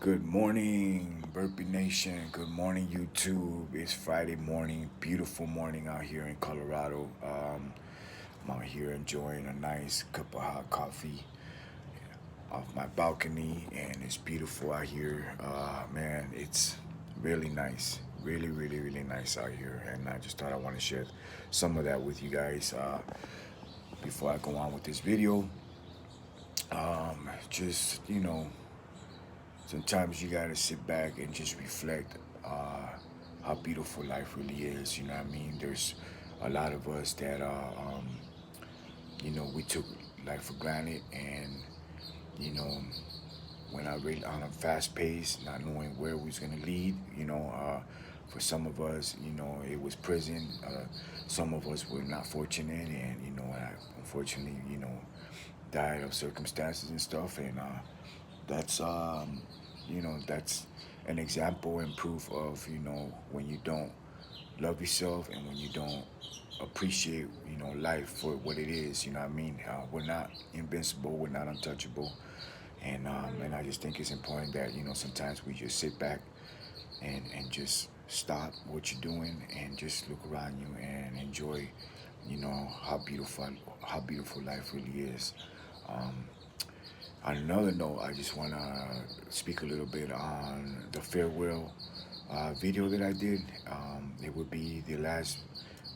Good morning, Burpee Nation. Good morning, YouTube. It's Friday morning, beautiful morning out here in Colorado. I'm out here enjoying a nice cup of hot coffee off my balcony, and it's beautiful out here. Man, it's really nice, really nice out here. And I just thought I want to share some of that with you guys before I go on with this video. Just sometimes you gotta sit back and just reflect how beautiful life really is. You know what I mean? There's a lot of us that we took life for granted, and you know, when I really on a fast pace, not knowing where we was gonna lead. For some of us, it was prison. Some of us were not fortunate, and I unfortunately, died of circumstances and stuff, and that's that's an example and proof of when you don't love yourself and when you don't appreciate life for what it is. You know what I mean? We're not invincible, we're not untouchable, and I just think it's important that sometimes we just sit back and just stop what you're doing and just look around you and enjoy how beautiful life really is. um, on another note, I just want to speak a little bit on the farewell video that I did. It would be the last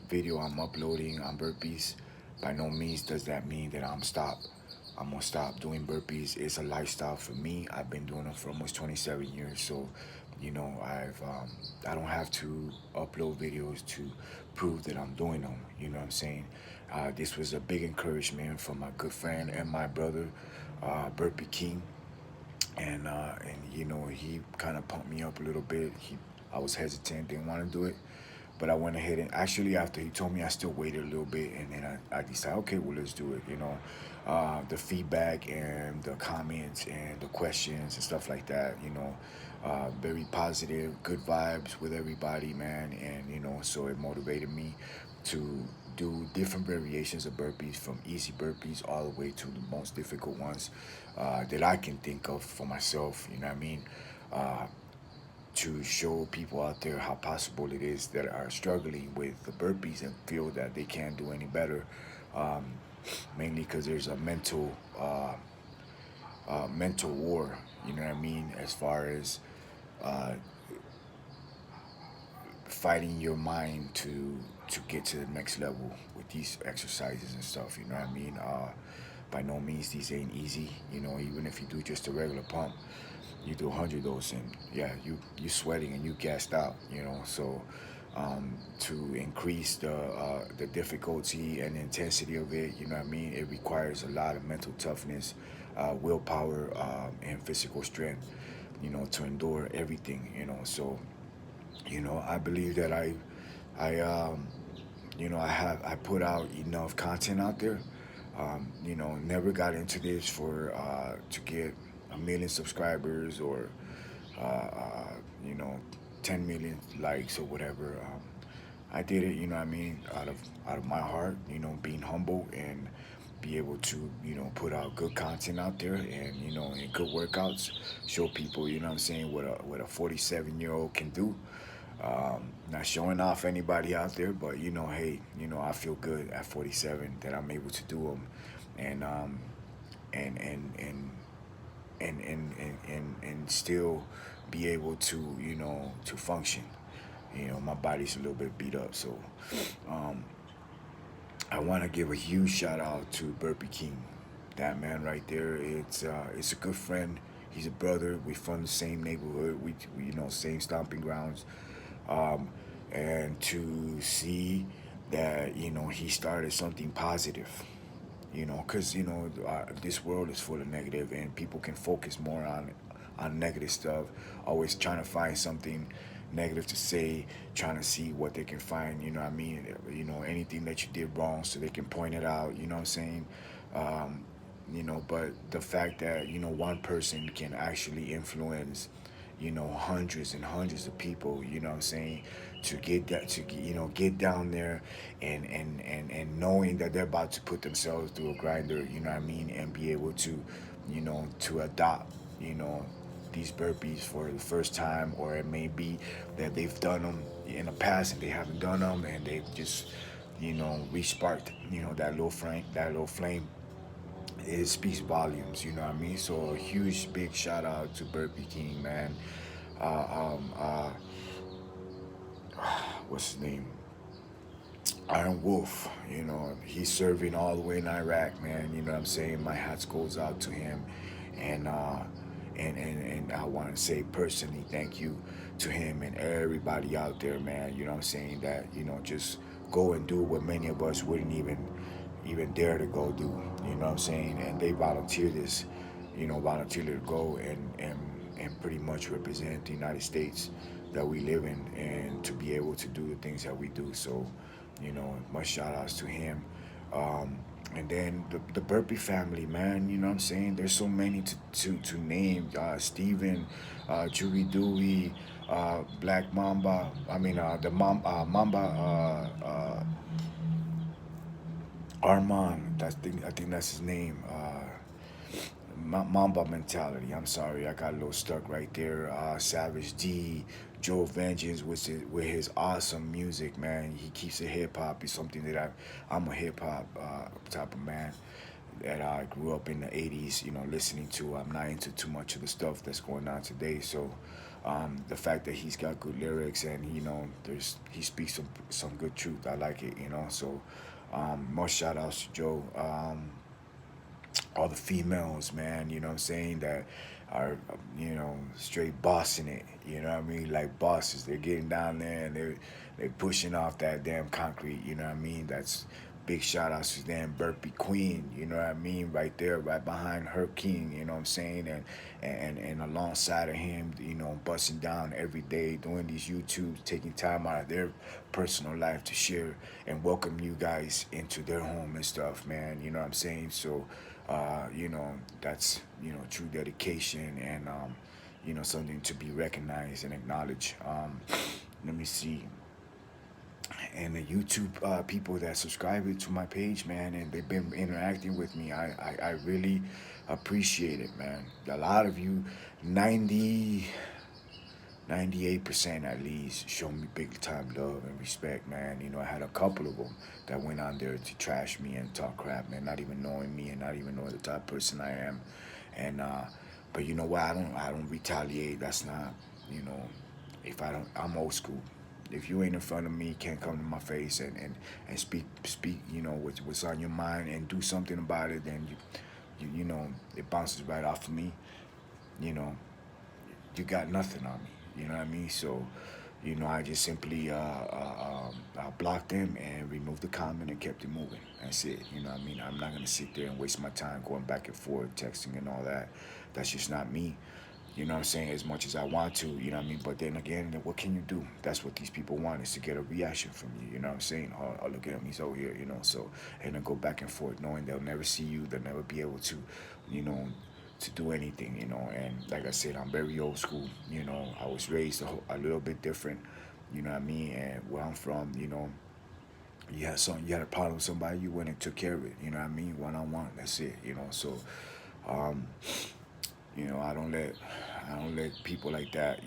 video I'm uploading on burpees. By no means does that mean that I'm gonna stop doing burpees. It's a lifestyle for me. I've been doing them for almost 27 years, so I don't have to upload videos to prove that I'm doing them. You know what I'm saying? This was a big encouragement from my good friend and my brother, Burpee King, and he kind of pumped me up a little bit. I was hesitant, didn't want to do it, but I went ahead and actually after he told me, I still waited a little bit, and then I decided, okay, well, let's do it. The feedback and the comments and the questions and stuff like that. Very positive, good vibes with everybody, man, and so it motivated me to do different variations of burpees, from easy burpees all the way to the most difficult ones that I can think of for myself. You know what I mean? Uh, to show people out there how possible it is that are struggling with the burpees and feel that they can't do any better. Um, Mainly because there's a mental war. You know what I mean? As far as uh, fighting your mind to get to the next level with these exercises and stuff. You know what I mean? By no means these ain't easy. Even if you do just a regular pump, you do 100 of those, and yeah, you sweating and you gassed out. So to increase the difficulty and intensity of it, you know what I mean, it requires a lot of mental toughness, willpower, and physical strength, to endure everything. I believe that I put out enough content out there. Never got into this for to get 1 million subscribers or uh, uh, you know 10 million likes or whatever. I did it, what I mean, out of my heart. Being humble and be able to put out good content out there, and and good workouts, show people, what I'm saying, what a 47-year-old can do. Not showing off anybody out there, but hey, I feel good at 47 that I'm able to do them, and and and and and still be able to to function. My body's a little bit beat up, so um, I want to give a huge shout out to Burpee King. That man right there, it's a good friend. He's a brother. We from the same neighborhood. We same stomping grounds. Um, and to see that he started something positive. Because this world is full of negative, and people can focus more on negative stuff, always trying to find something negative to say, trying to see what they can find. You know what I mean? Anything that you did wrong, so they can point it out. You know what I'm saying? Um, but the fact that one person can actually influence hundreds and hundreds of people, what I'm saying, to get that, to get down there, and knowing that they're about to put themselves through a grinder, you know what I mean, and be able to to adopt, you know these burpees for the first time, or it may be that they've done them in the past and they haven't done them, and they've just, resparked, that little flame. It speaks volumes, you know what I mean? So a huge big shout out to Burpee King, man. Uh, um, uh, what's his name? Iron Wolf, he's serving all the way in Iraq, man. You know what I'm saying? My hats goes out to him, and and I want to say personally thank you to him and everybody out there, man. You know what I'm saying? That just go and do what many of us wouldn't even dare to go do. You know what I'm saying? And they volunteered to go and pretty much represent the United States that we live in, and to be able to do the things that we do. So, much shout outs to him. Um, and then the Burpee family, man, you know what I'm saying? There's so many to name. Steven, Chewy Dewey, Black Mamba, Mamba, Armand, I think that's his name. Mamba mentality. I'm sorry, I got a little stuck right there. Savage D, Joe Vengeance with his awesome music, man. He keeps it hip hop. It's something that I'm a hip hop type of man that I grew up in the '80s, listening to. I'm not into too much of the stuff that's going on today. So the fact that he's got good lyrics, and he speaks some good truth. I like it. So more shout outs to Joe. All the females, man, you know what I'm saying, that are, straight bossing it, you know what I mean, like bosses. They're getting down there and they're pushing off that damn concrete, you know what I mean. That's big shout outs to them. Burpee Queen, you know what I mean, right there, right behind her king, you know what I'm saying, and alongside of him, busting down every day, doing these YouTubes, taking time out of their personal life to share and welcome you guys into their home and stuff, man, you know what I'm saying. So that's true dedication, and something to be recognized and acknowledged. Let me see. And the YouTube people that subscribe to my page, man, and they've been interacting with me. I really appreciate it, man. A lot of you, 98% at least, show me big time love and respect, man. I had a couple of them that went on there to trash me and talk crap, man, not even knowing me and not even knowing the type of person I am. And but you know what? I don't retaliate. That's not, you know, if I don't, I'm old school. If you ain't in front of me, can't come to my face and speak, what's on your mind and do something about it, then it bounces right off of me. You know, you got nothing on me. You know what I mean? So, I just simply blocked them and removed the comment and kept it moving. That's it. You know what I mean? I'm not gonna sit there and waste my time going back and forth, texting and all that. That's just not me. You know what I'm saying? As much as I want to, you know what I mean? But then again, what can you do? That's what these people want, is to get a reaction from you. You know what I'm saying? Oh, look at him, he's over here, So, and then go back and forth, knowing they'll never see you, they'll never be able to, you know, to do anything, And like I said, I'm very old school. I was raised a little bit different. You know what I mean? And where I'm from, you had a problem with somebody, you went and took care of it. You know what I mean? One on one. That's it. So, um, I don't let people like that,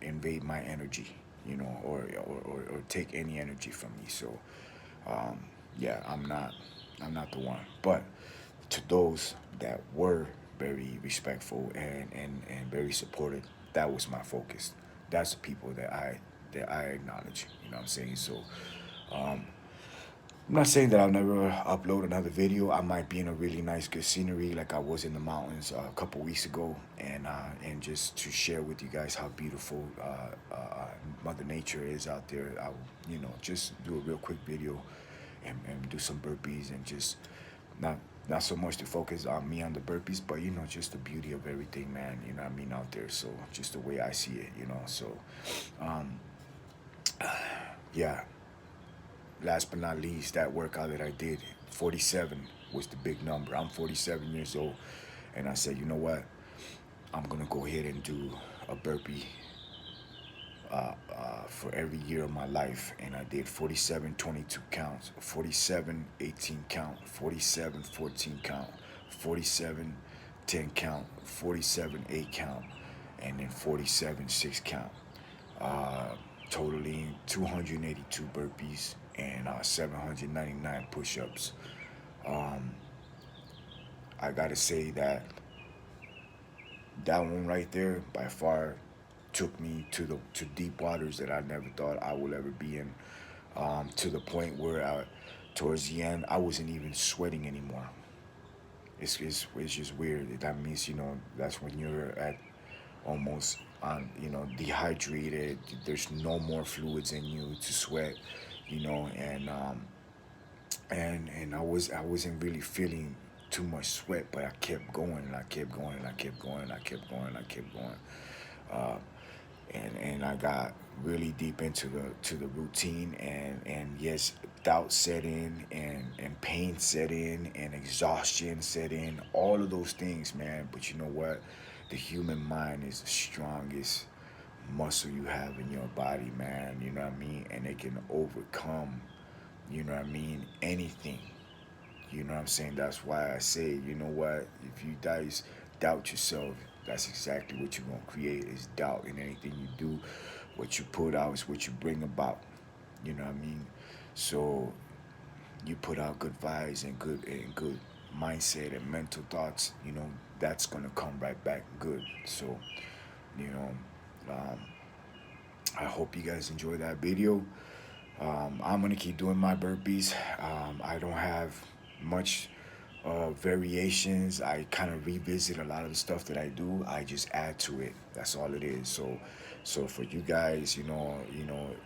invade my energy, or take any energy from me. So, um, yeah, I'm not the one. But to those that were very respectful and very supportive, that was my focus. That's the people that I acknowledge. You know what I'm saying? So, um, I'm not saying that I'll never upload another video. I might be in a really nice, good scenery, like I was in the mountains a couple weeks ago, and just to share with you guys how beautiful Mother Nature is out there. I'll just do a real quick video and do some burpees, and just not not so much to focus on me on the burpees, but just the beauty of everything, man. You know what I mean, out there. So just the way I see it. So, um, yeah. Last but not least, that workout that I did, 47 was the big number. I'm 47 years old, and I said, you know what? I'm gonna go ahead and do a burpee for every year of my life, and I did 47 22 counts, 47 18 count, 47 14 count, 47 10 count, 47 8 count, and then 47 6 count. Uh, Totaling 282 burpees and 799 push-ups. Um, I gotta say that that one right there by far took me to deep waters that I never thought I would ever be in. To the point where towards the end I wasn't even sweating anymore. It's just weird. That means that's when you're at almost on dehydrated. There's no more fluids in you to sweat, and I wasn't really feeling too much sweat, but I kept going and I kept going and I kept going and I kept going and I kept going. Uh, and I got really deep into the routine, and yes, doubt set in, and pain set in, and exhaustion set in, all of those things, man. But you know what? The human mind is the strongest muscle you have in your body, man. You know what I mean? And it can overcome, anything. You know what I'm saying? That's why I say, you know what? If you guys doubt yourself, that's exactly what you're gonna create is doubt in anything you do. What you put out is what you bring about. You know what I mean? So you put out good vibes and good mindset and mental thoughts, that's gonna come right back good. So, you know, um, I hope you guys enjoy that video. I'm gonna keep doing my burpees. I don't have much variations. I kind of revisit a lot of the stuff that I do. I just add to it. That's all it is. So for you guys,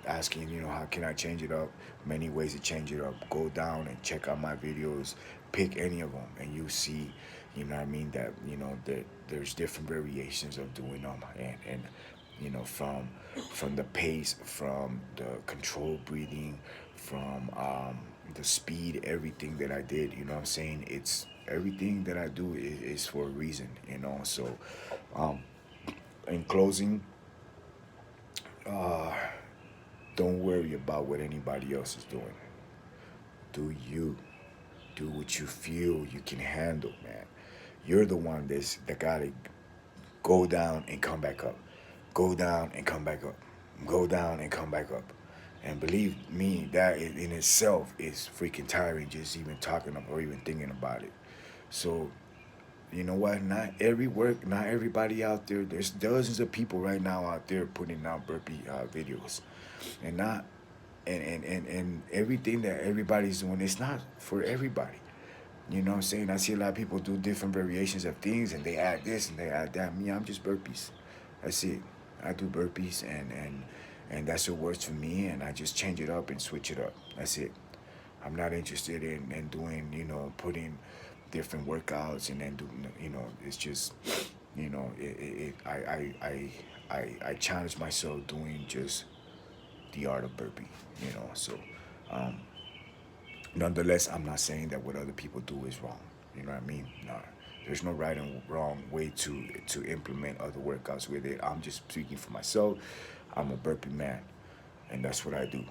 asking, how can I change it up? Many ways to change it up. Go down and check out my videos. Pick any of them, and you see, that that there's different variations of doing them, and from the pace, from the controlled breathing, from the speed, everything that I did, what I'm saying? It's everything that I do is for a reason, So, um, in closing, uh, don't worry about what anybody else is doing. Do you. Do what you feel you can handle, man. You're the one that gotta go down and come back up. Go down and come back up. Go down and come back up. And believe me, that in itself is freaking tiring just even talking or even thinking about it. So, you know what? Not everybody out there. There's dozens of people right now out there putting out burpee videos, and not and everything that everybody's doing. It's not for everybody. You know what I'm saying? I see a lot of people do different variations of things, and they add this and they add that. Me, I'm just burpees. That's it. I do burpees, and that's what works for me, and I just change it up and switch it up. That's it. I'm not interested in doing, putting different workouts and then doing, it's just, I challenge myself doing just the art of burpee, So, um, nonetheless, I'm not saying that what other people do is wrong. You know what I mean? No, there's no right and wrong way to implement other workouts with it. I'm just speaking for myself. I'm a burpee man, and that's what I do.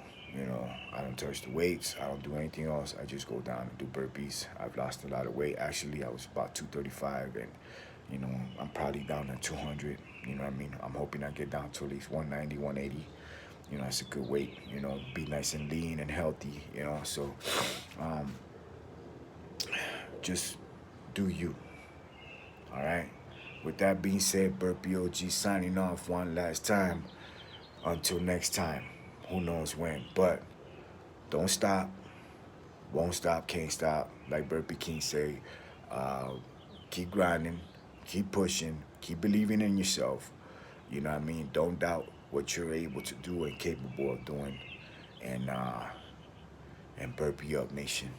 I don't touch the weights. I don't do anything else. I just go down and do burpees. I've lost a lot of weight. Actually, I was about 235, and I'm probably down to 200. You know what I mean? I'm hoping I get down to at least 190, 180. It's a good weight. Be nice and lean and healthy. So um, just do you. All right. With that being said, Burpee OG signing off one last time. Until next time, who knows when, but don't stop, won't stop, can't stop. Like Burpee King say, keep grinding, keep pushing, keep believing in yourself. You know what I mean? Don't doubt what you're able to do and capable of doing. And Burpee up, nation.